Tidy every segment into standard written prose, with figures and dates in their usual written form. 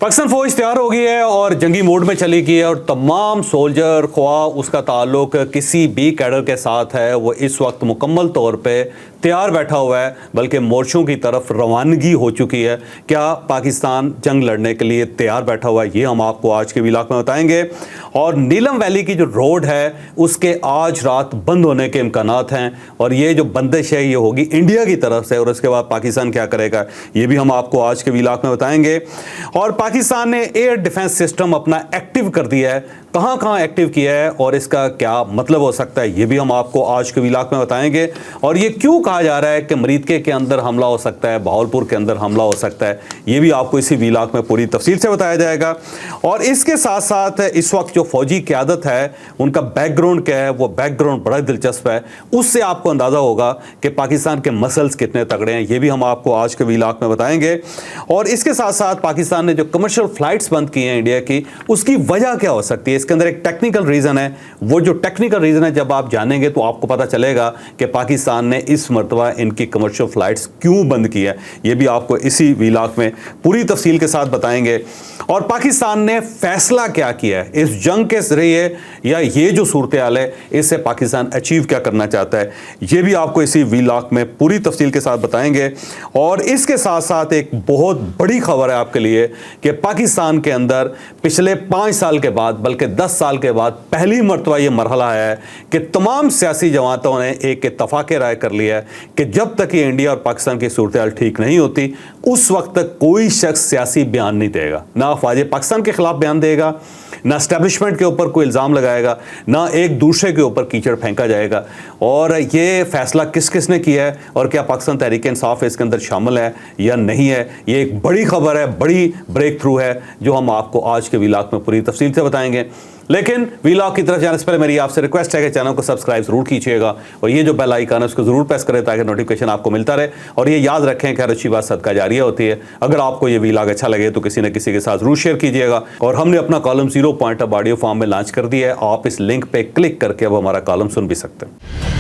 पाकिस्तान फौज तैयार हो गई है और जंगी मोड में चली गई है और तमाम सोल्जर ख्वाह उसका ताल्लुक किसी भी कैडर के साथ है वो इस वक्त मुकम्मल तौर पे तैयार बैठा हुआ है, बल्कि मोर्चों की तरफ रवानगी हो चुकी है। क्या पाकिस्तान जंग लड़ने के लिए तैयार बैठा हुआ है, ये हम आपको आज के व्लॉग में बताएंगे। और नीलम वैली की जो रोड है उसके आज रात बंद होने के इम्कानात हैं और ये जो बंदिश है ये होगी इंडिया की तरफ से, और उसके बाद पाकिस्तान क्या करेगा ये भी हम आपको आज के व्लॉग में बताएंगे। और पाकिस्तान ने एयर डिफेंस सिस्टम अपना एक्टिव कर दिया है, कहाँ कहाँ एक्टिव किया है और इसका क्या मतलब हो सकता है ये भी हम आपको आज के व्लॉग में बताएंगे। और ये क्यों कहा जा रहा है कि मरीदके के अंदर हमला हो सकता है, बहावलपुर के अंदर हमला हो सकता है, ये भी आपको इसी व्लॉग में पूरी तफसील से बताया जाएगा। और इसके साथ साथ इस वक्त जो फौजी क़यादत है उनका बैकग्राउंड क्या है, वो बैकग्राउंड बड़ा दिलचस्प है, उससे आपको अंदाज़ा होगा कि पाकिस्तान के मसल्स कितने तगड़े हैं, ये भी हम आपको आज के व्लॉग में बताएंगे। और इसके साथ साथ पाकिस्तान ने जो कमर्शियल फ़्लाइट्स बंद की हैं इंडिया की, उसकी वजह क्या हो सकती है, इसके अंदर एक टेक्निकल रीज़न है। वो जो टेक्निकल रीज़न है जब आप जानेंगे तो आपको पता चलेगा कि पाकिस्तान ने इस मरतबा इनकी कमर्शियल फ़्लाइट्स क्यों बंद की है, ये भी आपको इसी व्लॉग में पूरी तफसील के साथ बताएंगे। और पाकिस्तान ने फैसला क्या किया है इस जंग के ज़रिए, या ये जो सूरत हाल है इससे पाकिस्तान अचीव क्या करना चाहता है, ये भी आपको इसी व्लॉग में पूरी तफसील के साथ बताएंगे। और इसके साथ साथ एक बहुत बड़ी खबर है आपके लिए कि पाकिस्तान के अंदर पिछले 5 साल के बाद, बल्कि 10 साल के बाद पहली मरतबा ये मरहला है कि तमाम सियासी जमातों ने एक इत्तफाक राय कर लिया है कि जब तक ये इंडिया और पाकिस्तान की सूरत हाल ठीक नहीं होती उस वक्त तक कोई शख्स सियासी बयान नहीं देगा, ना अफवाज पाकिस्तान के खिलाफ बयान देगा, ना एस्टेब्लिशमेंट के ऊपर कोई इल्ज़ाम लगाएगा, ना एक दूसरे के ऊपर कीचड़ फेंका जाएगा। और ये फैसला किस किस ने किया है और क्या पाकिस्तान तहरीक इंसाफ इसके अंदर शामिल है या नहीं है, ये एक बड़ी खबर है, बड़ी ब्रेक थ्रू है जो हम आपको आज के व्लॉग में पूरी तफसील से बताएंगे। लेकिन व्लॉग की तरफ जाने से पहले मेरी आपसे रिक्वेस्ट है कि चैनल को सब्सक्राइब जरूर कीजिएगा और ये जो बेल आइकन है उसको जरूर प्रेस करें ताकि नोटिफिकेशन आपको मिलता रहे। और ये याद रखें कि हर अच्छी बात सदका जारिया होती है। अगर आपको ये व्लॉग अच्छा लगे तो किसी न किसी के साथ जरूर शेयर कीजिएगा। और हमने अपना कॉलम 0 पॉइंट अब ऑडियो फॉर्म में लॉन्च कर दिया है, आप इस लिंक पे क्लिक करके अब हमारा कॉलम सुन भी सकते हैं।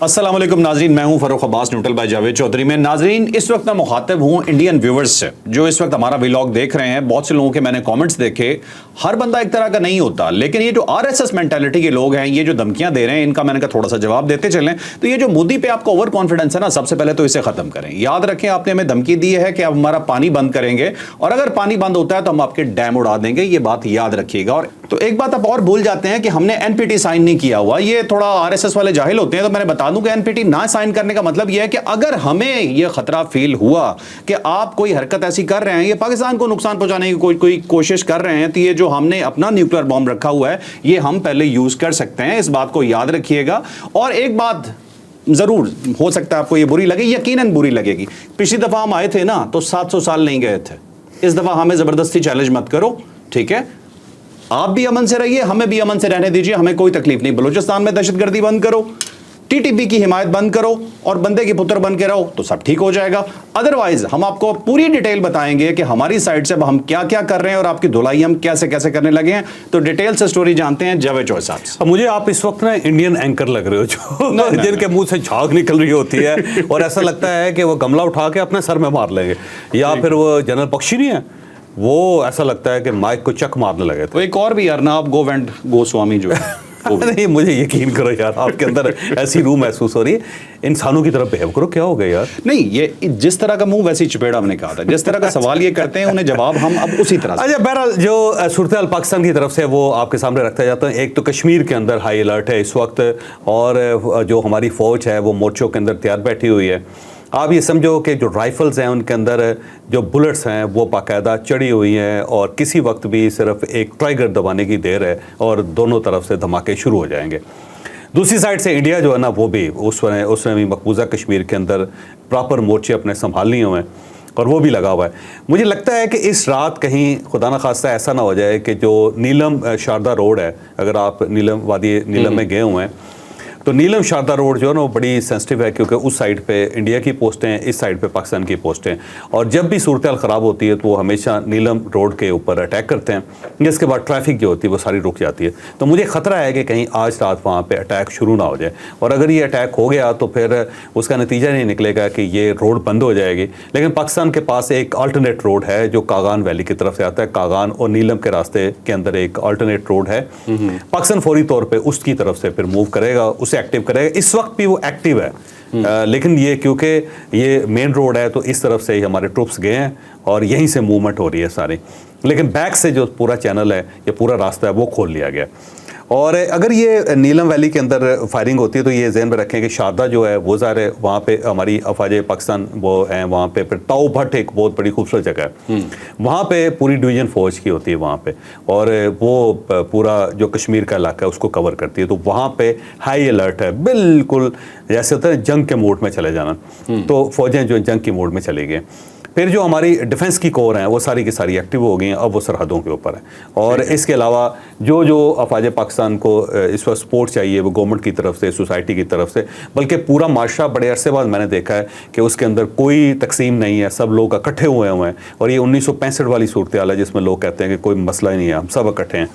अस्सलाम वालेकुम नाजरीन, मैं हूं फरूख अब्बास न्यूट्रल बाय जावेद चौधरी में। नाजरीन, इस वक्त मैं मुखातिब हूं इंडियन व्यूवर्स से जो इस वक्त हमारा व्लॉग देख रहे हैं। बहुत से लोगों के मैंने कमेंट्स देखे, हर बंदा एक तरह का नहीं होता, लेकिन ये जो आरएसएस मेंटालिटी के लोग हैं, ये जो धमकियां दे रहे हैं, इनका मैंने कहा थोड़ा सा जवाब देते चलें। तो ये जो मोदी पे आपका ओवर कॉन्फिडेंस है ना, सबसे पहले तो इसे खत्म करें। याद रखें आपने हमें धमकी दी है कि अब हमारा पानी बंद करेंगे और अगर पानी बंद होता है तो हम आपके डैम उड़ा देंगे, ये बात याद रखिएगा। और तो एक बात आप और भूल जाते हैं कि हमने एनपीटी साइन नहीं किया हुआ, ये थोड़ा आरएसएस वाले जाहिल होते हैं। तो मैंने बता दूं कि एनपीटी ना साइन करने का मतलब यह है कि अगर हमें यह खतरा फील हुआ कि आप कोई हरकत ऐसी कर रहे हैं, ये पाकिस्तान को नुकसान पहुंचाने की कोई कोशिश कर रहे हैं, तो ये जो हमने अपना न्यूक्लियर बॉम्ब रखा हुआ है ये हम पहले यूज कर सकते हैं। इस बात को याद रखिएगा। और एक बात जरूर, हो सकता है आपको ये बुरी लगे, यकीनन बुरी लगेगी। पिछली दफा हम आए थे ना तो 700 साल नहीं गए थे। इस दफा हमें जबरदस्ती चैलेंज मत करो, ठीक है? आप भी अमन से रहिए, हमें भी अमन से रहने दीजिए, हमें कोई तकलीफ नहीं। बलूचिस्तान में दहशतगर्दी बंद करो, टीटीपी की हिमायत बंद करो और बंदे के पुत्र बन के रहो तो सब ठीक हो जाएगा। अदरवाइज हम आपको पूरी डिटेल बताएंगे कि हमारी साइड से हम क्या क्या कर रहे हैं और आपकी धुलाई हम कैसे कैसे करने लगे हैं। तो डिटेल से स्टोरी जानते हैं जावेद चौधरी साहब से। मुझे आप इस वक्त ना इंडियन एंकर लग रहे हो जो जिनके मुंह से झाग निकल रही होती है और ऐसा लगता है कि वो गमला उठा के अपने सर में मार लेंगे, या फिर वो जनरल पक्षी नहीं है, वो ऐसा लगता है कि माइक को चक मारने लगे। तो एक और भी यार ना, आप गोवेंट गोस्वामी जो है नहीं, मुझे यकीन करो यार, आपके अंदर ऐसी रूह महसूस हो रही है। इंसानों की तरफ बिहेव करो, क्या हो गया यार? नहीं, ये जिस तरह का मुंह वैसी चपेड़ा हमने कहा था, जिस तरह का सवाल ये करते हैं उन्हें जवाब हम अब उसी तरह से। अच्छा, बहरहाल जो सूरत हाल पाकिस्तान की तरफ से वो आपके सामने रखता जाता है। एक तो कश्मीर के अंदर हाई अलर्ट है इस वक्त, और जो हमारी फौज है वो मोर्चों के अंदर तैयार बैठी हुई है। आप ये समझो कि जो राइफ़ल्स हैं उनके अंदर जो बुलेट्स हैं वो बाकायदा चढ़ी हुई हैं और किसी वक्त भी सिर्फ एक ट्राइगर दबाने की देर है और दोनों तरफ से धमाके शुरू हो जाएंगे। दूसरी साइड से इंडिया जो है ना वो भी उसने भी मकबूजा कश्मीर के अंदर प्रॉपर मोर्चे अपने संभाल लिए हुए हैं और वो भी लगा हुआ है। मुझे लगता है कि इस रात कहीं खुदा न खास्ता ऐसा ना हो जाए कि जो नीलम शारदा रोड है, अगर आप नीलम वादी नीलम में गए हुए हैं तो नीलम शारदा रोड जो है ना वो बड़ी सेंसिटिव है, क्योंकि उस साइड पे इंडिया की पोस्टें हैं, इस साइड पे पाकिस्तान की पोस्टें हैं, और जब भी सूरत हाल ख़राब होती है तो वो हमेशा नीलम रोड के ऊपर अटैक करते हैं, जिसके बाद ट्रैफिक जो होती है वो सारी रुक जाती है। तो मुझे ख़तरा है कि कहीं आज रात वहाँ पर अटैक शुरू ना हो जाए, और अगर ये अटैक हो गया तो फिर उसका नतीजा नहीं निकलेगा कि ये रोड बंद हो जाएगी। लेकिन पाकिस्तान के पास एक अल्टरनेट रोड है जो कागान वैली की तरफ से आता है, कागान और नीलम के रास्ते के अंदर एक अल्टरनेट रोड है। पाकिस्तान फौरी तौर पे उसकी तरफ से फिर मूव करेगा, उसे एक्टिव करेगा। इस वक्त भी वो एक्टिव है, लेकिन ये क्योंकि ये मेन रोड है तो इस तरफ से ही हमारे ट्रूप्स गए हैं और यहीं से मूवमेंट हो रही है सारी। लेकिन बैक से जो पूरा चैनल है, ये पूरा रास्ता है, वो खोल लिया गया। और अगर ये नीलम वैली के अंदर फायरिंग होती है तो ये ज़हन में रखें कि शारदा जो है वो ज़ाहिर है वहाँ पे हमारी अफवाज पाकिस्तान वो हैं वहाँ पे। फिर ताऊ भट्ट एक बहुत बड़ी खूबसूरत जगह है, वहाँ पे पूरी डिवीज़न फ़ौज की होती है वहाँ पे, और वो पूरा जो कश्मीर का इलाका है उसको कवर करती है। तो वहाँ पे हाई अलर्ट है, बिल्कुल जैसे होता है जंग के मोड में चले जाना। तो फ़ौजें जो जंग के मोड में चली गई। फिर जो हमारी डिफेंस की कोर हैं वो सारी की सारी एक्टिव हो गई हैं, अब वो सरहदों के ऊपर है। और इसके अलावा जो जो अफवाज पाकिस्तान को इस वक्त सपोर्ट चाहिए वो गवर्नमेंट की तरफ से, सोसाइटी की तरफ से, बल्कि पूरा माशरा बड़े अरसे बाद मैंने देखा है कि उसके अंदर कोई तकसीम नहीं है, सब लोग इकट्ठे हुए हैं। और ये 1965 वाली सूरत हाल है जिसमें लोग कहते हैं कि कोई मसला ही नहीं है, हम सब इकट्ठे हैं।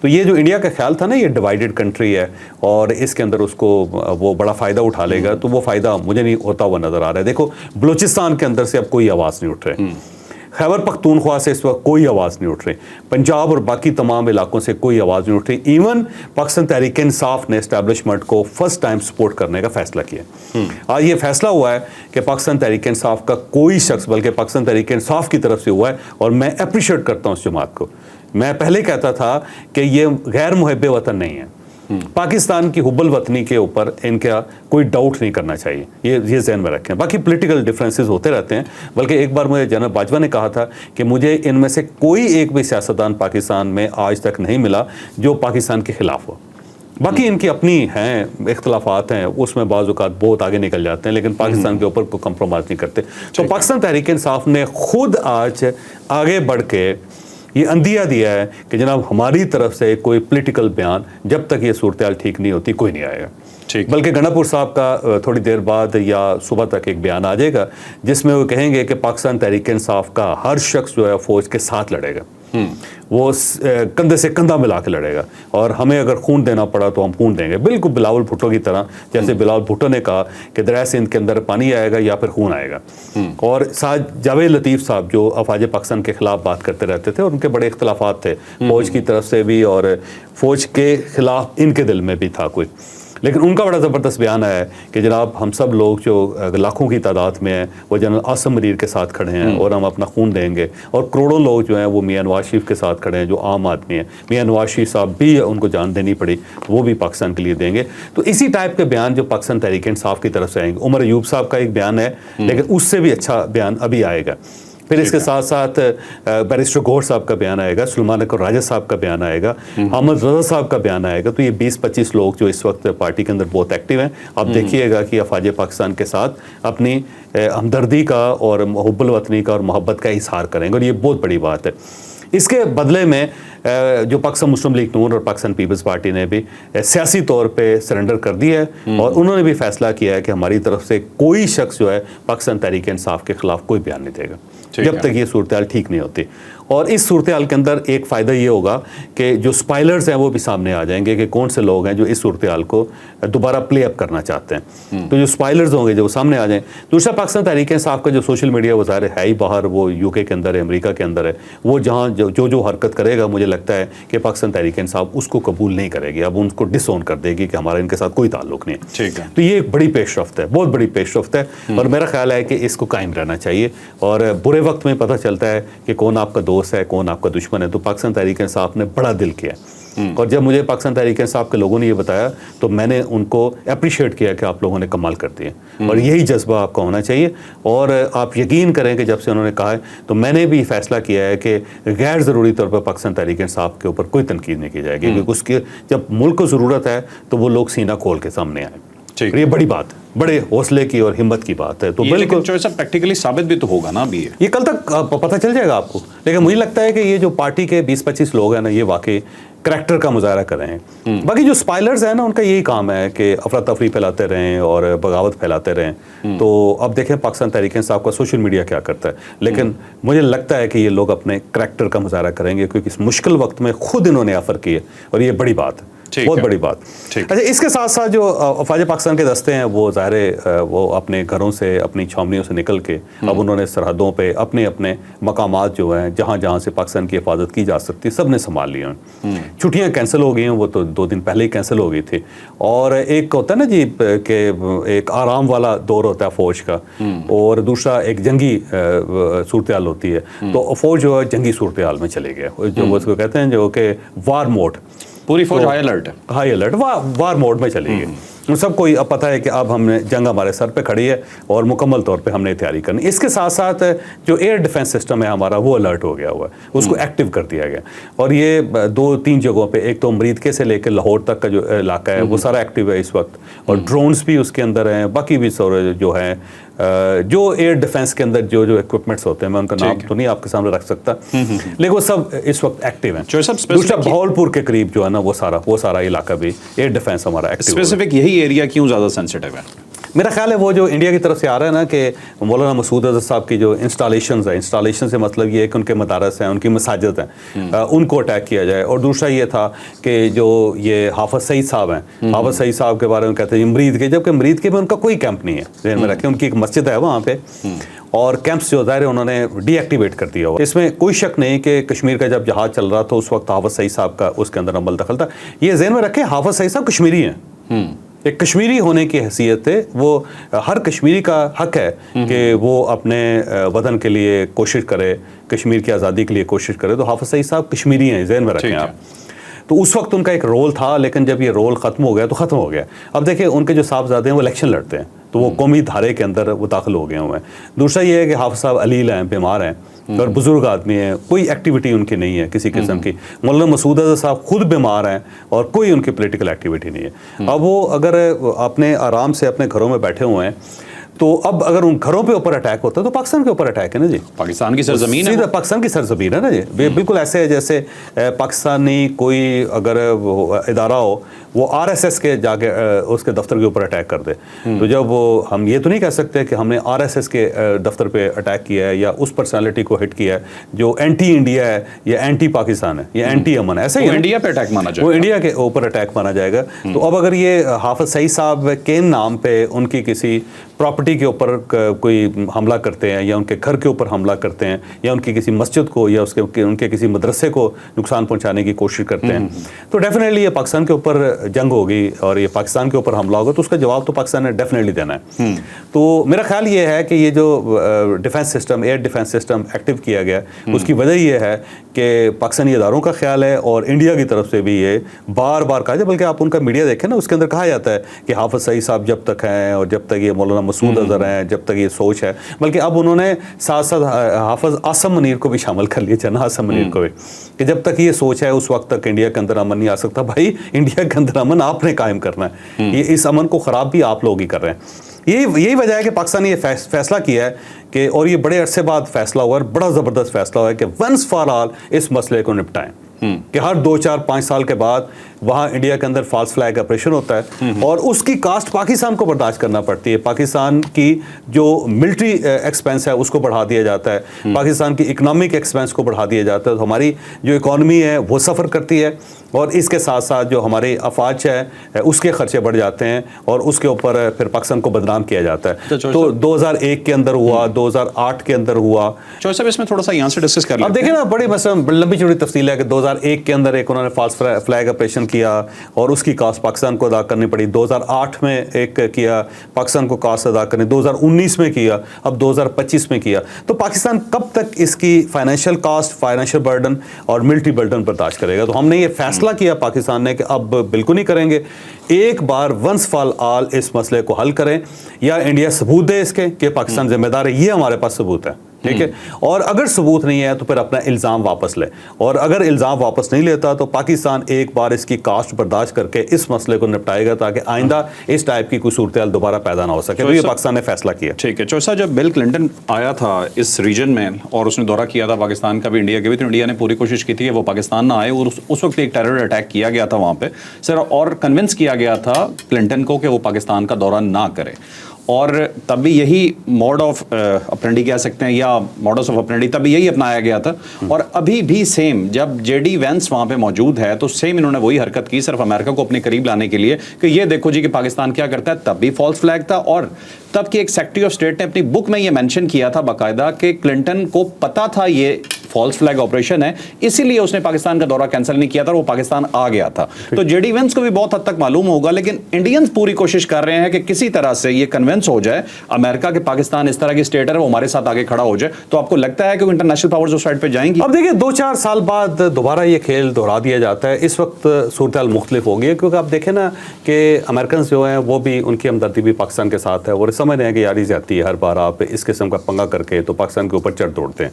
तो ये जो इंडिया का ख्याल था ना, ये डिवाइडेड कंट्री है और इसके अंदर उसको वो बड़ा फ़ायदा उठा लेगा, तो वो फ़ायदा मुझे नहीं होता हुआ नज़र आ रहा है। देखो बलूचिस्तान के अंदर से अब कोई आवाज़ नहीं उठ रही, खैबर पख्तूनख्वा से इस वक्त कोई आवाज़ नहीं उठ रही, पंजाब और बाकी तमाम इलाकों से कोई आवाज़ नहीं उठ रही। इवन पाकिस्तान तहरीक इंसाफ ने इस्टेब्लिशमेंट को फर्स्ट टाइम सपोर्ट करने का फैसला किया। आज ये फैसला हुआ है कि पाकिस्तान तहरीक इंसाफ का कोई शख्स, बल्कि पाकिस्तान तहरीक इंसाफ की तरफ से हुआ है, और मैं अप्रिशिएट करता हूँ उस जमात को। मैं पहले कहता था कि ये गैर मुहब्बे वतन नहीं है, पाकिस्तान की हुब्बुल वतनी के ऊपर इनका कोई डाउट नहीं करना चाहिए, ये ज़हन में रखें। बाकी पॉलिटिकल डिफरेंसेस होते रहते हैं, बल्कि एक बार मुझे जनरल बाजवा ने कहा था कि मुझे इनमें से कोई एक भी सियासतदान पाकिस्तान में आज तक नहीं मिला जो पाकिस्तान के ख़िलाफ़ हो। बाकी इनकी अपनी हैं इख्तलाफात हैं, उसमें बाज़ औक़ात बहुत आगे निकल जाते हैं, लेकिन पाकिस्तान के ऊपर कोई कंप्रोमाइज़ नहीं करते। तो पाकिस्तान तहरीक इंसाफ ने खुद आज आगे बढ़ के ये अंदिया दिया है कि जनाब हमारी तरफ से कोई पॉलिटिकल बयान जब तक ये सूरत हाल ठीक नहीं होती कोई नहीं आएगा। बल्कि गंडापुर साहब का थोड़ी देर बाद या सुबह तक एक बयान आ जाएगा जिसमें वो कहेंगे कि पाकिस्तान तहरीक इंसाफ का हर शख्स जो है फ़ौज के साथ लड़ेगा, वो कंधे से कंधा मिला के लड़ेगा, और हमें अगर खून देना पड़ा तो हम खून देंगे, बिल्कुल बिलावल भुट्टो की तरह। जैसे बिलावल भुट्टो ने कहा कि दरिया सिंध के अंदर पानी आएगा या फिर खून आएगा। और साथ जावेद लतीफ़ साहब जो अफवाज पाकिस्तान के ख़िलाफ़ बात करते रहते थे और उनके बड़े इख्तलाफात थे फ़ौज की तरफ से भी और फ़ौज के ख़िलाफ़ इनके दिल में भी था कोई, लेकिन उनका बड़ा ज़बरदस्त बयान है कि जनाब हम सब लोग जो लाखों की तादाद में हैं वो जनरल आसिम मनीर के साथ खड़े हैं और हम अपना खून देंगे, और करोड़ों लोग जो हैं वो मियां नवाज शरीफ के साथ खड़े हैं जो आम आदमी हैं। मियां नवाज शरीफ साहब भी उनको जान देनी पड़ी, वो भी पाकिस्तान के लिए देंगे। तो इसी टाइप के बयान जो पाकिस्तान तहरीक इंसाफ की तरफ से आएंगे, उमर अयूब साहब का एक बयान है, लेकिन उससे भी अच्छा बयान अभी आएगा। फिर इसके साथ साथ बैरिस्टर गौहर साहब का बयान आएगा, सुलेमान अकबर राजा साहब का बयान आएगा, अहमद रज़ा साहब का बयान आएगा। तो ये 20-25 लोग जो इस वक्त पार्टी के अंदर बहुत एक्टिव हैं। आप देखिएगा कि अफवाज पाकिस्तान के साथ अपनी हमदर्दी का और हुब्बुल वतनी का और मोहब्बत का इजहार करेंगे, और ये बहुत बड़ी बात है। इसके बदले में जो पाकिस्तान मुस्लिम लीग नून और पाकिस्तान पीपल्स पार्टी ने भी सियासी तौर पे सरेंडर कर दिया है, और उन्होंने भी फैसला किया है कि हमारी तरफ से कोई शख्स जो है पाकिस्तान तहरीक इंसाफ के ख़िलाफ़ कोई बयान नहीं देगा जब तक ये सूरत हाल ठीक नहीं होती। और इस सूरत हाल के अंदर एक फ़ायदा ये होगा कि जो स्पाइलर्स हैं वो भी सामने आ जाएंगे कि कौन से लोग हैं जो इस सूरत हाल को दोबारा प्ले अप करना चाहते हैं। तो जो स्पाइलर्स होंगे जो सामने आ जाएं। दूसरा, पाकिस्तान तहरीक इंसाफ का जो सोशल मीडिया वो ज़ाहिर है ही बाहर, वो यूके के अंदर है, अमेरिका के अंदर है, वो जहाँ जो हरकत करेगा मुझे लगता है कि पाकिस्तान तहरीक इंसाफ उसको कबूल नहीं करेगी, अब उनको डिसओन कर देगी कि हमारा इनके साथ कोई ताल्लुक नहीं है। ठीक है, तो ये एक बड़ी पेशरफ्त है, बहुत बड़ी पेशरफ्त है, और मेरा ख्याल है कि इसको कायम रहना चाहिए। और बुरे वक्त में पता चलता है कि कौन आपका दोस्त है कौन आपका दुश्मन है। तो पाकिस्तान तहरीक इंसाफ ने बड़ा दिल किया, और जब मुझे पाकिस्तान तहरीक इंसाफ के लोगों ने ये बताया तो मैंने उनको अप्रिशिएट किया कि आप लोगों ने कमाल कर दिए, और यही जज्बा आपका होना चाहिए। और आप यकीन करें कि जब से उन्होंने कहा है तो मैंने भी फैसला किया है कि गैर ज़रूरी तौर पर पाकिस्तान तहरीक इंसाफ के ऊपर कोई तनकीद नहीं की जाएगी, क्योंकि उसकी जब मुल्क को ज़रूरत है तो वो लोग सीना खोल के सामने आए। ये बड़ी बात, बड़े हौसले की और हिम्मत की बात है। तो बिल्कुल प्रैक्टिकली साबित भी तो होगा ना अभी, ये कल तक पता चल जाएगा आपको। लेकिन मुझे लगता है कि ये जो पार्टी के 20-25 लोग हैं ना, ये वाकई करेक्टर का मुजाहरा करें। बाकी जो स्पाइलर्स हैं ना, उनका यही काम है कि अफरा तफरी फैलाते रहें और बगावत फैलाते रहें। तो अब देखें पाकिस्तान तहरीक इंसाफ का सोशल मीडिया क्या करता है, लेकिन मुझे लगता है कि ये लोग अपने करेक्टर का मुजाहरा करेंगे, क्योंकि इस मुश्किल वक्त में खुद इन्होंने ऑफर किए, और ये बड़ी बात है, बहुत बड़ी बात। अच्छा, इसके साथ साथ जो अफवाज पाकिस्तान के दस्ते हैं वो ज़ाहिर वो अपने घरों से, अपनी छावनियों से निकल के अब उन्होंने सरहदों पे अपने अपने मकामात जो हैं जहाँ जहाँ से पाकिस्तान की हिफाजत की जा सकती है सब ने संभाल लिया हैं। छुट्टियाँ कैंसिल हो गई हैं, वो तो 2 दिन पहले ही कैंसिल हो गई थी। और एक होता है ना जी कि एक आराम वाला दौर होता है फ़ौज का, और दूसरा एक जंगी सूरत हाल होती है। तो फ़ौज जो है जंगी सूरत हाल में चले गए, जो उसको कहते हैं जो कि वार मोड, पूरी फौज हाई अलर्ट वार मोड में चली गई। सबको अब पता है कि अब हमने जंग हमारे सर पे खड़ी है और मुकम्मल तौर पे हमने तैयारी करनी। इसके साथ साथ जो एयर डिफेंस सिस्टम है हमारा वो अलर्ट हो गया हुआ है, उसको एक्टिव कर दिया गया। और ये 2-3 जगहों पे, एक तो मरीदके से लेकर लाहौर तक का जो इलाका है वो सारा एक्टिव है इस वक्त, और ड्रोन्स भी उसके अंदर हैं, बाकी भी जो है जो एयर डिफेंस के अंदर जो इक्विपमेंट्स होते हैं, मैं उनका नाम तो नहीं आपके सामने रख सकता, लेकिन वो सब इस वक्त एक्टिव हैं। दूसरा भावलपुर के करीब जो है ना वो सारा इलाका भी एयर डिफेंस हमारा एक्टिव। स्पेसिफिक यही एरिया क्यों ज़्यादा सेंसिटिव है? मेरा ख्याल है वो जो इंडिया की तरफ से आ रहा है ना कि मौलाना मसूद अजहर साहब की जो इंस्टॉलेशंस है, इंस्टॉलेशन से मतलब ये है कि उनके मदारस हैं, उनकी मसाजिद हैं, उनको अटैक किया जाए। और दूसरा ये था कि जो ये हाफिज सईद साहब हैं, हाफिज सईद साहब के बारे में कहते हैं मरीद के, जबकि मरीद के में उनका कोई कैंप नहीं है, ध्यान में रखें, उनकी एक मस्जिद है वहाँ पे, और कैंप्स जो ज़ाहिर उन्होंने डीएक्टिवेट कर दिया हुआ। इसमें कोई शक नहीं कि कश्मीर का जब जहाज़ चल रहा था उस वक्त हाफिज सईद साहब का उसके अंदर अमल दखल था। ये ज़हन में रखें, हाफिज सईद साहब कश्मीरी हैं, एक कश्मीरी होने की हैसियत है, वो हर कश्मीरी का हक है कि वो अपने वतन के लिए कोशिश करे, कश्मीर की आज़ादी के लिए कोशिश करे। तो हाफिज सईद साहब कश्मीरी हैं, ज़हन में रखें आप। तो उस वक्त उनका एक रोल था, लेकिन जब ये रोल ख़त्म हो गया तो ख़त्म हो गया। अब देखिए उनके जो साहबजादे हैं वो इलेक्शन लड़ते हैं, तो वो कौमी धारे के अंदर वो दाखिल हो गए हुए हैं। दूसरा ये है कि हाफिज साहब अलील हैं, बीमार हैं और बुज़ुर्ग आदमी हैं, कोई एक्टिविटी उनकी नहीं है किसी किस्म की। मौलाना मसूद अजहर साहब खुद बीमार हैं और कोई उनकी पॉलिटिकल एक्टिविटी नहीं है। अब वो अगर अपने आराम से अपने घरों में बैठे हुए हैं, तो अब अगर उन घरों पे ऊपर अटैक होता है तो पाकिस्तान के ऊपर अटैक है ना जी, पाकिस्तान की सरजमीन है, पाकिस्तान की सरजमीन है ना जी। बिल्कुल ऐसे है जैसे पाकिस्तानी कोई अगर इदारा हो वो आरएसएस के जाके उसके दफ्तर के ऊपर अटैक कर दे, तो जब वो हम ये तो नहीं कह सकते कि हमने आरएसएस के दफ्तर पे अटैक किया है या उस पर्सनालिटी को हिट किया है जो एंटी इंडिया है या एंटी पाकिस्तान है या एंटी अमन है। ऐसा ही इंडिया पे अटैक माना जाएगा, वो इंडिया के ऊपर अटैक माना जाएगा। तो अब अगर ये हाफिज सईद साहब के नाम पे उनकी किसी प्रॉपर्टी के ऊपर कोई हमला करते हैं या उनके घर के ऊपर हमला करते हैं या उनकी किसी मस्जिद को या उनके किसी मदरसे को नुकसान पहुंचाने की कोशिश करते हैं, तो डेफिनेटली ये पाकिस्तान के ऊपर जंग होगी और ये पाकिस्तान के ऊपर हमला होगा, तो उसका जवाब तो पाकिस्तान ने डेफिनेटली देना है। तो मेरा ख्याल ये है कि ये जो defence system, air defence system active किया गया, उसकी वजह ये है कि पाकिस्तानी इदारों का ख्याल है और इंडिया की तरफ से भी ये बार बार कहा जाए, बल्कि आप उनका मीडिया देखें ना, उसके अंदर कहा जाता है कि हाफिज सईद साहब जब तक हैं और जब तक ये मौलाना मसूद अजहर हैं, जब तक ये सोच है, बल्कि अब उन्होंने साथ साथ हाफिज आसम मुनीर को भी शामिल कर लिया, जना आसम मुनीर को भी, कि जब तक ये सोच है उस वक्त तक इंडिया के अंदर अमन नहीं आ सकता। भाई इंडिया के अंदर अमन आपने कायम करना है, ये इस अमन को ख़राब भी आप लोग ही कर रहे हैं। यही वजह है कि पाकिस्तान ने ये फैसला किया है कि, और ये बड़े अरसे बाद फैसला हुआ, बड़ा ज़बरदस्त फैसला हुआ है कि वंस फॉर ऑल इस मसले को निपटाएं, कि हर 2, 4, 5 साल के बाद वहाँ इंडिया के अंदर फॉल्स फ्लैग ऑपरेशन होता है और उसकी कास्ट पाकिस्तान को बर्दाश्त करना पड़ती है। पाकिस्तान की जो मिलिट्री एक्सपेंस है उसको बढ़ा दिया जाता है, पाकिस्तान की इकोनॉमिक एक्सपेंस को बढ़ा दिया जाता है, तो हमारी जो इकॉनमी है वो सफ़र करती है और इसके साथ साथ जो हमारी अफवाज है उसके खर्चे बढ़ जाते हैं और उसके ऊपर फिर पाकिस्तान को बदनाम किया जाता है। तो 2001 के अंदर हुआ, 2008 के अंदर हुआ। चौधरी साहब इसमें थोड़ा सा यहाँ से डिस्कस कर लेते हैं। अब देखिए ना, बड़ी लंबी चौड़ी तफसील है कि 2001 के अंदर एक उन्होंने फॉल्स फ्लैग ऑपरेशन किया और उसकी कास्ट पाकिस्तान को अदा करनी पड़ी। 2008 में एक किया, पाकिस्तान को कास्ट अदा करनी, 2019 में किया, अब 2025 में किया। तो पाकिस्तान कब तक इसकी फाइनेंशियल कास्ट, फाइनेंशियल बर्डन और मिलिट्री बर्डन बर्दाश्त करेगा? तो हमने ये फैसला किया पाकिस्तान ने कि अब बिल्कुल नहीं करेंगे, एक बार वंस फॉर ऑल इस मसले को हल करें, या इंडिया सबूत दे इसके कि पाकिस्तान जिम्मेदार है, ये हमारे पास सबूत है। ٹھیک ہے, اور اگر ثبوت نہیں ہے تو پھر اپنا الزام واپس لے, اور اگر الزام واپس نہیں لیتا تو پاکستان ایک بار اس کی کاسٹ برداشت کر کے اس مسئلے کو نپٹائے گا تاکہ آئندہ اس ٹائپ کی کوئی صورتحال دوبارہ پیدا نہ ہو سکے. تو یہ پاکستان نے فیصلہ کیا. ٹھیک ہے چوسا, جب بل کلنٹن آیا تھا اس ریجن میں اور اس نے دورہ کیا تھا پاکستان کا بھی, انڈیا کے بھی, تو انڈیا نے پوری کوشش کی تھی کہ وہ پاکستان نہ آئے, اور اس وقت ایک ٹیرر اٹیک کیا گیا تھا وہاں پہ سر, اور کنونس کیا گیا تھا کلنٹن کو کہ وہ پاکستان کا دورہ نہ کرے, اور تب بھی یہی موڈ آف اپرینڈی کہہ سکتے ہیں یا موڈس آف اپرینڈی تب یہی اپنایا گیا تھا. اور ابھی بھی سیم جب جے ڈی وینس وہاں پہ موجود ہے تو سیم انہوں نے وہی حرکت کی, صرف امریکہ کو اپنے قریب لانے کے لیے کہ یہ دیکھو جی کہ پاکستان کیا کرتا ہے. تب بھی فالس فلیگ تھا, اور تب کی ایک سیکرٹری آف اسٹیٹ نے اپنی بک میں یہ مینشن کیا تھا باقاعدہ کہ کلنٹن کو پتا تھا یہ فالس فلیگ آپریشن ہے, اسی لیے اس نے پاکستان کا دورہ کینسل نہیں کیا تھا اور وہ پاکستان آ گیا تھا. تو جے ڈی وینس کو بھی بہت حد تک معلوم ہوگا, لیکن انڈینز پوری کوشش کر رہے ہیں کہ کسی طرح سے یہ کنونس ہو جائے امریکہ کہ پاکستان اس طرح کی اسٹیٹ ہے وہ ہمارے ساتھ آگے کھڑا ہو جائے. تو آپ کو لگتا ہے کہ انٹرنیشنل پاورز اس سائڈ پہ جائیں گی؟ اب دیکھیں 2-4 سال بعد دوبارہ یہ کھیل دہرا دیا جاتا ہے. اس وقت صورتحال مختلف ہوگی ہے, کیونکہ آپ دیکھیں نا کہ امریکنز جو ہیں وہ بھی, ان کی ہمدردی بھی پاکستان کے ساتھ ہے, اور سمجھ رہے ہیں کہ یاری زیادتی ہے, ہر بار آپ اس قسم کا پنگا کر کے تو پاکستان کے اوپر چڑھ دوڑتے ہیں,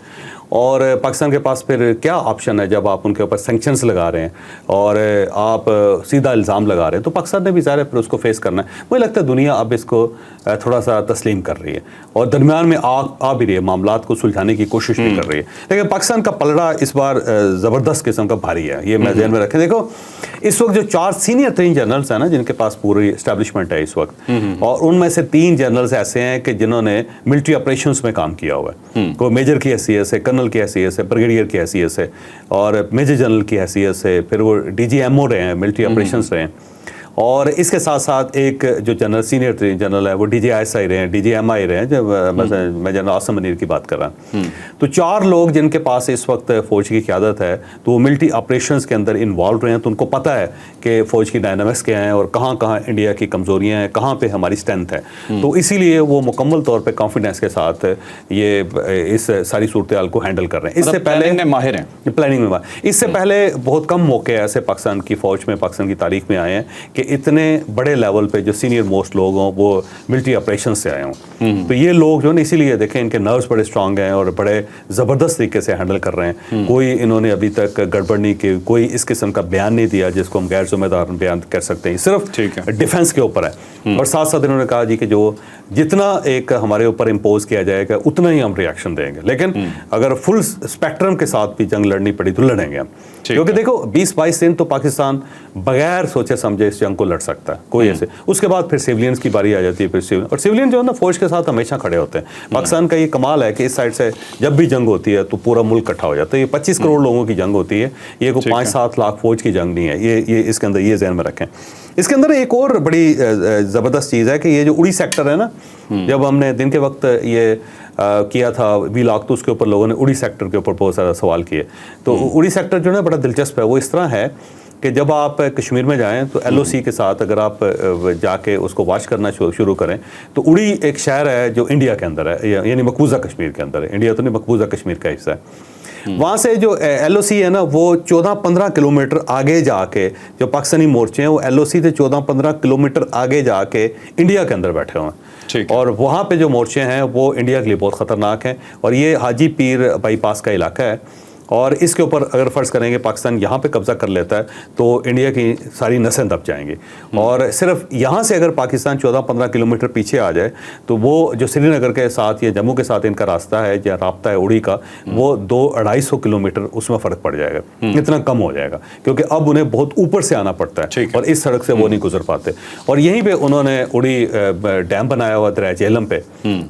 اور پاکستان کے پاس پھر کیا آپشن ہے جب آپ ان کے اوپر سینکشنز لگا رہے ہیں اور آپ سیدھا الزام لگا رہے ہیں, تو پاکستان نے بھی ظاہر ہے پھر اس کو فیس کرنا ہے. مجھے لگتا ہے دنیا اب اس کو تھوڑا سا تسلیم کر رہی ہے اور درمیان میں آ بھی رہی ہے, معاملات کو سلجھانے کی کوشش بھی کر رہی ہے. لیکن پاکستان کا پلڑا اس بار زبردست قسم کا بھاری ہے, یہ میں ذہن میں رکھیں. دیکھو اس وقت جو 4 سینئر ترین جنرلز ہیں نا جن کے پاس پوری اسٹیبلشمنٹ ہے اس وقت, اور ان میں سے 3 جنرلز ایسے ہیں کہ جنہوں نے ملٹری آپریشنز میں کام کیا ہوا ہے. کوئی میجر کی حیثیت سے, کرنل کی حیثیت سے, بریگیڈیئر کی حیثیت سے, اور میجر جنرل کی حیثیت سے, پھر وہ ڈی جی ایم او رہے ہیں, ملٹری آپریشنز رہے ہیں, اور اس کے ساتھ ساتھ ایک جو جنرل سینئر جنرل ہے وہ ڈی جی ایس آئی رہے ہیں, ڈی جی ایم آئی رہے ہیں, جو میں جنرل عاصم منیر کی بات کر رہا ہوں. تو 4 لوگ جن کے پاس اس وقت فوج کی قیادت ہے تو وہ ملٹری آپریشنز کے اندر انوالو رہے ہیں, تو ان کو پتہ ہے کہ فوج کی ڈائنامکس کیا ہیں اور کہاں کہاں انڈیا کی کمزوریاں ہیں, کہاں پہ ہماری اسٹرینتھ ہے. تو اسی لیے وہ مکمل طور پہ کانفیڈنس کے ساتھ یہ اس ساری صورتحال کو ہینڈل کر رہے ہیں. اس سے پہلے ماہر ہیں پلاننگ میں, اس سے پہلے بہت کم موقع ایسے پاکستان کی فوج میں, پاکستان کی تاریخ میں آئے ہیں کہ اتنے بڑے لیول پہ جو سینئر موسٹ لوگ ہوں وہ ملٹری آپریشن سے آئے ہوں. تو یہ لوگ جو نا اسی لیے دیکھیں ان کے نروز بڑے اسٹرانگ ہیں اور بڑے زبردست طریقے سے ہینڈل کر رہے ہیں. کوئی انہوں نے ابھی تک گڑبڑ نہیں کی, کوئی اس قسم کا بیان نہیں دیا جس کو ہم غیر ذمہ دار بیان کر سکتے ہیں, صرف ڈیفنس کے اوپر ہے. اور ساتھ ساتھ انہوں نے کہا جی کہ جو جتنا ایک ہمارے اوپر امپوز کیا جائے گا اتنا ہی ہم ریئیکشن دیں گے, لیکن اگر فل اسپیکٹرم کے ساتھ بھی جنگ لڑنی پڑی تو لڑیں گے ہم. کیونکہ دیکھو 20-22 دن تو پاکستان بغیر سوچے سمجھے اس جنگ کو لڑ سکتا ہے کوئی ایسے. اس کے بعد پھر سیولینز کی باری آ جاتی ہے, پھر اور سیولین جو ہے نا فوج کے ساتھ ہمیشہ کھڑے ہوتے ہیں. پاکستان کا یہ کمال ہے کہ اس سائڈ سے جب بھی جنگ ہوتی ہے تو پورا ملک اکٹھا ہو جاتا ہے. یہ 25 کروڑ لوگوں کی جنگ ہوتی ہے, یہ کوئی 5-7 لاکھ فوج کی جنگ نہیں ہے. یہ اس کے اندر یہ ذہن میں رکھیں. اس کے اندر ایک اور بڑی زبردست چیز ہے کہ یہ جو اڑی سیکٹر ہے نا, جب ہم نے دن کے وقت یہ کیا تھا وی لاک تو اس کے اوپر لوگوں نے اڑی سیکٹر کے اوپر بہت سارا سوال کیے. تو اڑی سیکٹر جو ہے بڑا دلچسپ ہے. وہ اس طرح ہے کہ جب آپ کشمیر میں جائیں تو ایل او سی کے ساتھ اگر آپ جا کے اس کو واچ کرنا شروع کریں تو اڑی ایک شہر ہے جو انڈیا کے اندر ہے, یعنی مقبوضہ کشمیر کے اندر ہے. انڈیا تو نہیں, مقبوضہ کشمیر کا حصہ ہے. وہاں سے جو ایل او سی ہے نا وہ 14-15 کلومیٹر آگے جا کے جو پاکستانی مورچے ہیں وہ ایل او سی سے 14-15 کلومیٹر آگے جا کے انڈیا کے اندر بیٹھے ہوئے ہیں. اور وہاں پہ جو مورچے ہیں وہ انڈیا کے لیے بہت خطرناک ہیں. اور یہ حاجی پیر بائی پاس کا علاقہ ہے, اور اس کے اوپر اگر فرض کریں گے پاکستان یہاں پہ قبضہ کر لیتا ہے تو انڈیا کی ساری نسیں دب جائیں گی. اور صرف یہاں سے اگر پاکستان 14-15 کلومیٹر پیچھے آ جائے تو وہ جو سری نگر کے ساتھ یا جموں کے ساتھ ان کا راستہ ہے یا رابطہ ہے اڑی کا, وہ 200-250 کلومیٹر اس میں فرق پڑ جائے گا, اتنا کم ہو جائے گا, کیونکہ اب انہیں بہت اوپر سے آنا پڑتا ہے اور اس سڑک سے وہ نہیں گزر پاتے. اور یہیں پہ انہوں نے اڑی ڈیم بنایا ہوا دریا جہلم پہ.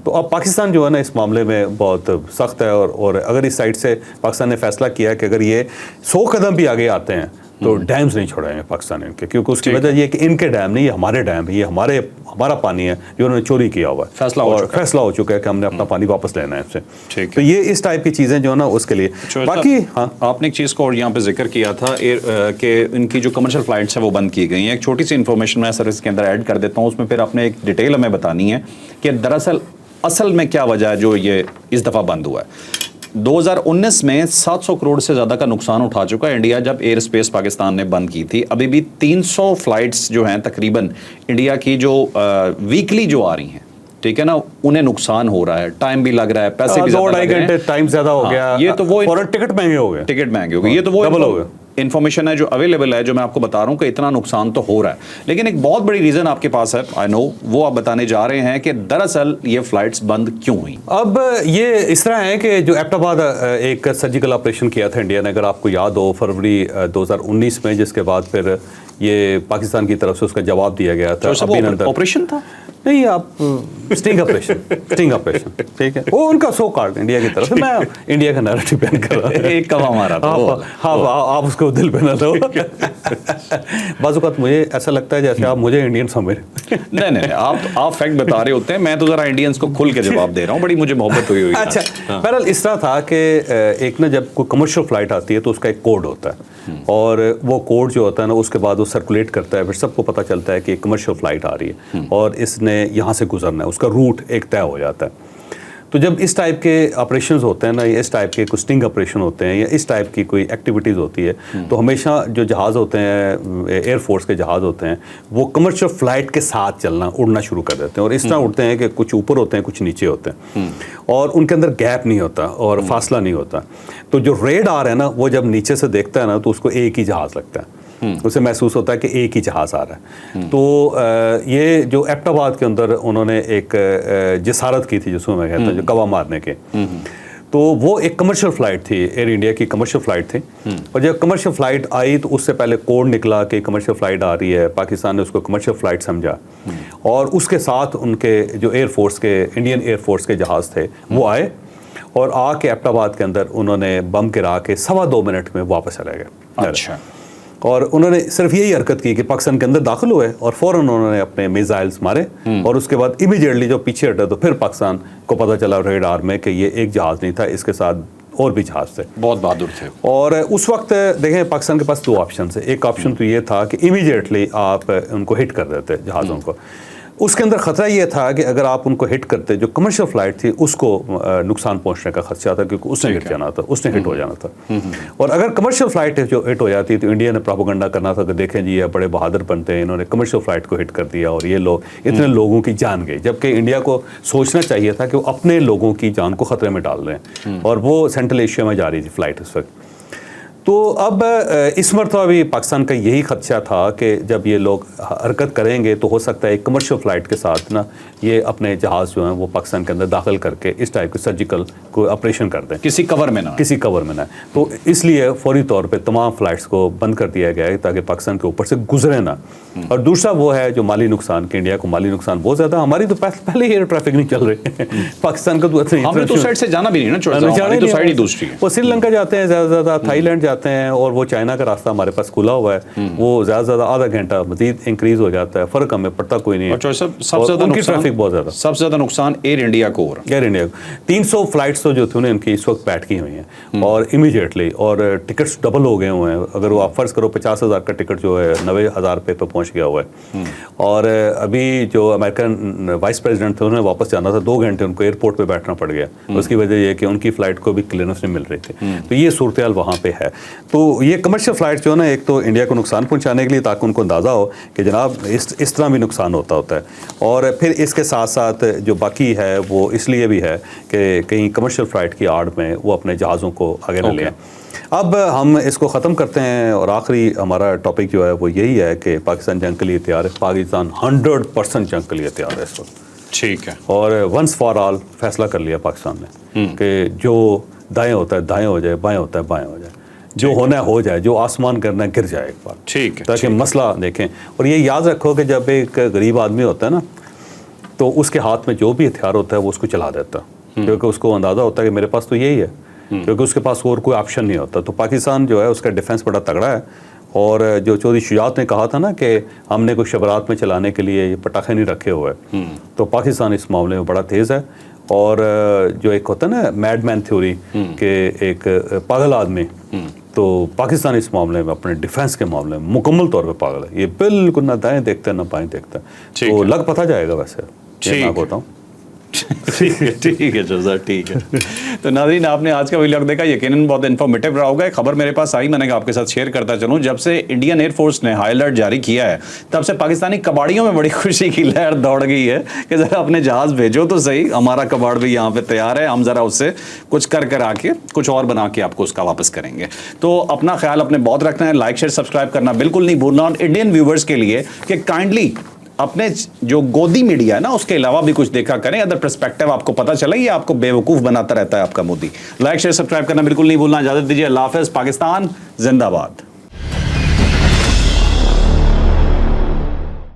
تو اب پاکستان جو ہے نا اس معاملے میں بہت سخت ہے, اور اگر اس سائڈ سے پاکستان نے فیصلہ کیا کہ اگر یہ 100 قدم بھی آگے آتے ہیں تو ڈیمز نہیں چھوڑیں گے پاکستان ان کے, کیونکہ اس کی وجہ یہ کہ ان کے ڈیم نہیں, یہ ہمارے ڈیم ہے, یہ ہمارا پانی ہے جو انہوں نے چوری کیا ہوا ہے. فیصلہ ہو چکا ہے کہ ہم نے اپنا پانی واپس لینا ہے اس سے. تو یہ اس ٹائپ کی چیزیں جو ہے نا اس کے لیے. باقی آپ نے ایک چیز کو اور یہاں پہ ذکر کیا تھا کہ ان کی جو کمرشل فلائٹس ہیں وہ بند کی گئی ہیں. ایک چھوٹی سی انفارمیشن میں سر اس کے اندر ایڈ کر دیتا ہوں, اس میں پھر آپ نے ایک ڈیٹیل ہمیں بتانی ہے کہ دراصل اصل میں کیا وجہ ہے جو یہ اس دفعہ بند ہوا ہے. 2019 میں 700 کروڑ سے زیادہ کا نقصان اٹھا چکا ہے انڈیا جب ایئر اسپیس پاکستان نے بند کی تھی. ابھی بھی 300 فلائٹس جو ہیں تقریباً انڈیا کی جو ویکلی جو آ رہی ہیں ٹھیک ہے نا, انہیں نقصان ہو رہا ہے, ٹائم بھی لگ رہا ہے, پیسے بھی 2-2.5 گھنٹے ٹائم زیادہ ہو گیا, یہ تو وہ فوراً ٹکٹ مہنگے ہو گئے, ٹکٹ مہنگے ہو گئے, یہ تو وہ ڈبل ہو گئے. انفارمیشن ہے جو اویلیبل ہے, جو میں آپ کو بتا رہا ہوں کہ اتنا نقصان تو ہو رہا ہے. لیکن ایک بہت بڑی ریزن آپ کے پاس ہے, آئی نو, وہ آپ بتانے جا رہے ہیں کہ دراصل یہ فلائٹس بند کیوں ہوئی. اب یہ اس طرح ہے کہ جو ایبٹ آباد ایک سرجیکل آپریشن کیا تھا انڈیا نے, اگر آپ کو یاد ہو, فروری 2019 میں, جس کے بعد پھر یہ پاکستان کی طرف سے اس کا جواب دیا گیا تھا. آپریشن تھا نہیں, آپ اسٹنگ آپریشن ٹھیک ہے, وہ ان کا سو کارڈ انڈیا کی طرف سے, میں انڈیا کا نیریٹو بیان کر رہا ہوں, ایک کوا مارا تھا. ہاں, آپ اس کو دل پہ نہ دو. بعض اوقات مجھے ایسا لگتا ہے جیسے آپ مجھے انڈین سمجھ. نہیں, آپ فیکٹ بتا رہے ہوتے ہیں, میں تو ذرا انڈینس کو کھل کے جواب دے رہا ہوں, بڑی مجھے محبت ہوئی. اچھا, بہرحال اس طرح تھا کہ ایک نا, جب کوئی کمرشل فلائٹ آتی ہے تو اس کا ایک کوڈ ہوتا ہے, اور وہ کوڈ جو ہوتا ہے نا, اس کے بعد وہ سرکولیٹ کرتا ہے, پھر سب کو پتہ چلتا ہے کہ ایک کمرشل فلائٹ آ رہی ہے اور اس نے یہاں سے گزرنا ہے, اس کا روٹ ایک طے ہو جاتا ہے. تو جب اس ٹائپ کے آپریشنز ہوتے ہیں نا, یا اس ٹائپ کے کوئی اسٹنگ آپریشن ہوتے ہیں, یا اس ٹائپ کی کوئی ایکٹیویٹیز ہوتی ہے, تو ہمیشہ جو جہاز ہوتے ہیں, ایئر فورس کے جہاز ہوتے ہیں, وہ کمرشل فلائٹ کے ساتھ اڑنا شروع کر دیتے ہیں, اور اس طرح اڑتے ہیں کہ کچھ اوپر ہوتے ہیں, کچھ نیچے ہوتے ہیں, اور ان کے اندر گیپ نہیں ہوتا اور فاصلہ نہیں ہوتا. تو جو ریڈار ہے نا, وہ جب نیچے سے دیکھتا ہے نا, تو اس کو ایک ہی جہاز لگتا ہے, اسے محسوس ہوتا ہے کہ ایک ہی جہاز آ رہا ہے. تو یہ جو ایبٹ آباد کے اندر انہوں نے ایک جسارت کی تھی, جس میں میں کہتا ہوں, جو کوا مارنے کے, تو وہ ایک کمرشل فلائٹ تھی, ایئر انڈیا کی کمرشل فلائٹ تھی. اور جب کمرشل فلائٹ آئی تو اس سے پہلے کوڈ نکلا کہ کمرشل فلائٹ آ رہی ہے, پاکستان نے اس کو کمرشل فلائٹ سمجھا, اور اس کے ساتھ ان کے جو ایئر فورس کے, انڈین ایئر فورس کے جہاز تھے, وہ آئے اور آ کے ایبٹ آباد کے اندر انہوں نے بم گرا کے 2.25 منٹ میں واپس چلے گئے. اچھا. اور انہوں نے صرف یہی حرکت کی کہ پاکستان کے اندر داخل ہوئے اور فوراً انہوں نے اپنے میزائلز مارے, اور اس کے بعد امیڈیٹلی جو پیچھے ہٹے, تو پھر پاکستان کو پتہ چلا ریڈار میں کہ یہ ایک جہاز نہیں تھا, اس کے ساتھ اور بھی جہاز تھے. بہت بہادر تھے. اور اس وقت دیکھیں, پاکستان کے پاس 2 آپشن تھے. ایک آپشن تو یہ تھا کہ امیڈیٹلی آپ ان کو ہٹ کر دیتے جہازوں کو. اس کے اندر خطرہ یہ تھا کہ اگر آپ ان کو ہٹ کرتے, جو کمرشل فلائٹ تھی اس کو نقصان پہنچنے کا خدشہ تھا, کیونکہ اس نے ہٹ جانا تھا, اس نے ہٹ ہو جانا تھا. اور اگر کمرشل فلائٹ جو ہٹ ہو جاتی تو انڈیا نے پروپیگنڈا کرنا تھا کہ دیکھیں جی, یہ بڑے بہادر بنتے ہیں, انہوں نے کمرشل فلائٹ کو ہٹ کر دیا اور یہ لوگ اتنے لوگوں کی جان گئی. جبکہ انڈیا کو سوچنا چاہیے تھا کہ وہ اپنے لوگوں کی جان کو خطرے میں ڈال رہے ہیں, اور وہ سینٹرل ایشیا میں جا رہی تھی فلائٹ اس وقت. تو اب اس مرتبہ بھی پاکستان کا یہی خدشہ تھا کہ جب یہ لوگ حرکت کریں گے تو ہو سکتا ہے ایک کمرشل فلائٹ کے ساتھ نا, یہ اپنے جہاز جو ہیں وہ پاکستان کے اندر داخل کر کے اس ٹائپ کے سرجیکل کوئی آپریشن کر دیں, کسی کور میں نہ. تو اس لیے فوری طور پہ تمام فلائٹس کو بند کر دیا گیا ہے تاکہ پاکستان کے اوپر سے گزرے نہ. اور دوسرا وہ ہے جو مالی نقصان, کہ انڈیا کو مالی نقصان بہت زیادہ, ہماری تو پہلے ہی ایئر ٹریفک نہیں چل رہی, پاکستان کا تو سائڈ سے جانا بھی نہیں نا, تو سائڈ ہی دوسری ہے. وہ سری لنکا جاتے ہیں زیادہ سے زیادہ, تھائی لینڈ جاتے ہیں, اور وہ چائنا کا راستہ ہمارے پاس کھلا ہوا ہے, وہ زیادہ سے زیادہ آدھا گھنٹہ مزید انکریز ہو جاتا ہے, فرق ہمیں پڑتا کوئی نہیں ہے. سب سے زیادہ نقصان ایئر انڈیا کو, ایئر انڈیا کو 300 فلائٹس تو جو تھی انہیں ان کی اس وقت بیٹھ کی ہوئی ہیں, اور امیڈیٹلی, اور ٹکٹس ڈبل ہو گئے ہوئے ہیں. اگر وہ آپ فرض کرو 50,000 کا ٹکٹ جو ہے 90,000 روپے پہ پہنچ گیا ہوا ہے. اور ابھی جو امریکن وائس پریزیڈنٹ تھے, انہوں نے واپس جانا تھا, 2 گھنٹے ان کو ایئرپورٹ پہ بیٹھنا پڑ گیا. اس کی وجہ یہ کہ ان کی فلائٹ کو بھی کلیئرنس نہیں مل رہی تھی. تو یہ صورتحال وہاں پہ ہے. تو یہ کمرشل فلائٹ جو ہے نا, ایک تو انڈیا کو نقصان پہنچانے کے لیے تاکہ ان کو اندازہ ہو کہ جناب اس طرح بھی نقصان ہوتا ہے, اور پھر اس کے ساتھ ساتھ جو باقی ہے وہ اس لیے بھی ہے کہ کہیں کمرشل فلائٹ کی آڑ میں وہ اپنے جہازوں کو آگے نہ لیں. اب ہم اس کو ختم کرتے ہیں, اور آخری ہمارا ٹاپک جو ہے وہ یہی ہے کہ پاکستان جنگ کے لیے تیار ہے. پاکستان 100% جنگ کے لیے تیار ہے اس وقت. ٹھیک ہے. اور ونس فار آل فیصلہ کر لیا پاکستان نے کہ جو دائیں ہوتا ہے دائیں ہو جائے, بائیں ہوتا ہے بائیں ہو جائے, جو ہونا ہے ہو جائے, جو آسمان کرنا ہے گر جائے ایک بار. ٹھیک ہے. تاکہ مسئلہ دیکھیں. اور یہ یاد رکھو کہ جب ایک غریب آدمی ہوتا ہے نا, تو اس کے ہاتھ میں جو بھی ہتھیار ہوتا ہے وہ اس کو چلا دیتا ہے, کیونکہ اس کو اندازہ ہوتا ہے کہ میرے پاس تو یہی ہے, کیونکہ اس کے پاس اور کوئی آپشن نہیں ہوتا. تو پاکستان جو ہے اس کا ڈیفنس بڑا تگڑا ہے. اور جو چودھری شجاعت نے کہا تھا نا کہ ہم نے کوئی شبرات میں چلانے کے لیے یہ پٹاخے نہیں رکھے ہوئے, تو پاکستان اس معاملے میں بڑا تیز ہے. اور جو ایک ہوتا ہے نا میڈ مین تھیوری, کہ ایک پاگل آدمی, تو پاکستان اس معاملے میں اپنے ڈیفنس کے معاملے میں مکمل طور پہ پاگل ہے. یہ بالکل نہ دائیں دیکھتا ہے نہ بائیں دیکھتا ہے. تو لگ پتہ جائے گا ویسے, میں بتاؤں. ठीक है सर, ठीक है। तो नाज़रीन, आपने आज का व्लॉग देखा, यकीनन बहुत इन्फॉर्मेटिव रहा होगा। एक खबर मेरे पास आई, मैंने कहा आपके साथ शेयर करता चलूँ। जब से इंडियन एयरफोर्स ने हाई अलर्ट जारी किया है, तब से पाकिस्तानी कबाड़ियों में बड़ी खुशी की लहर दौड़ गई है कि ज़रा अपने जहाज़ भेजो तो सही, हमारा कबाड़ भी यहाँ पे तैयार है, हम ज़रा उससे कुछ कर आके कुछ और बना के आपको उसका वापस करेंगे। तो अपना ख्याल अपने बहुत रखना है, लाइक शेयर सब्सक्राइब करना बिल्कुल नहीं भूलना। और इंडियन व्यूवर्स के लिए कि काइंडली अपने जो गोदी मीडिया है ना, उसके अलावा भी कुछ देखा करें, अदर पर्सपेक्टिव आपको पता चले, ये आपको बेवकूफ़ बनाता रहता है आपका मोदी। लाइक शेयर सब्सक्राइब करना बिल्कुल नहीं भूलना। इजाज़त दीजिए, अल्लाह हाफ़िज़। पाकिस्तान जिंदाबाद।